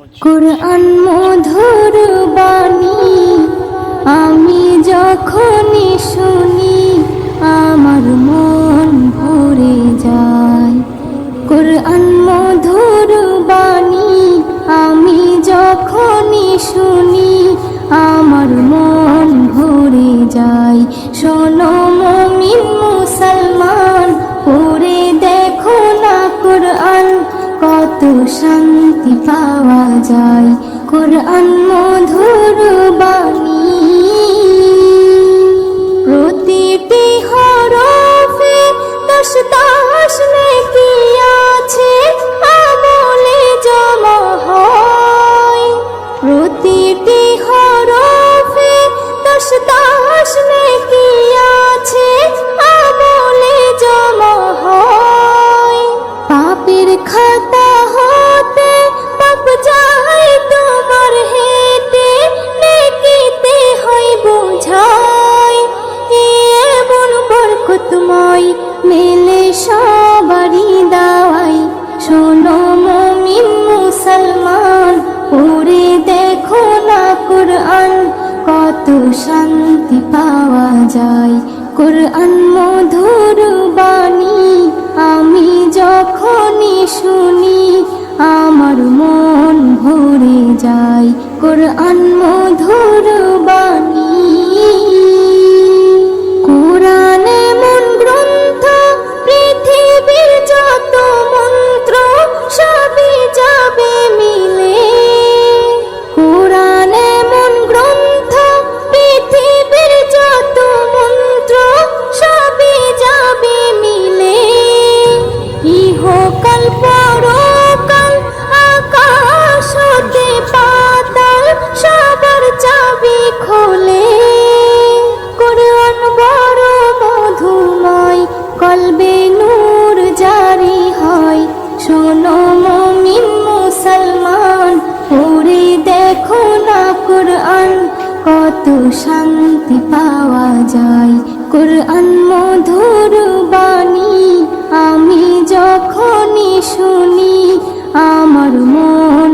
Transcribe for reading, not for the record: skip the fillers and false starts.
কুরআন মধুর বাণী আমি যখনই শুনি আমার মন ভরে যায়। কুরআন মধুর বাণী আমি যখনই শুনি আমার মন ভরে যায়। শোনো মুমিন মুসলমান, পড়ে দেখো না কুরআন, কত শান্তি পাওয়া যায়। কুরআন মধুর বাণী প্রতিটি হরফে দশ দশ নেকি আছে, আমলে জমা হয়। প্রতিটি হরফে দশ দশ নেকি আছে, আমলে জমা হয়। পাপের খাতা হতে পাপ যায় তোমার হেঁটে, নেকিতে হয় বোঝাই। এমন বরকতময় মেলে সবারই দাওয়াই। শোনো মুমিন মুসলমান, পড়ে দেখো না কুরআন, কত শান্তি পাওয়া যায়। কুরআন মধুর বাণী আমি যখনই শুনি আমার মন ভরে যায়। কুরআন মধুর বাণী কুরআন এমন গ্রন্থ, পৃথিবীর যত মন্ত্র সবই যাবে মিলে। কুরআন এমন গ্রন্থ, পৃথিবীর যত মন্ত্র সবই যাবে মিলে। ইহকাল পরকাল আকাশ হতে পাতাল সবার চাবি খোলে। কুরআন বড় মধুময়, কলবে নূর জারি হয়। শোনো মুমিন মুসলমান, পড়ে দেখো না কুরআন, কত শান্তি পাওয়া যায়। কুরআন মধুর বাণী আমি যখনই শুনি আমার মন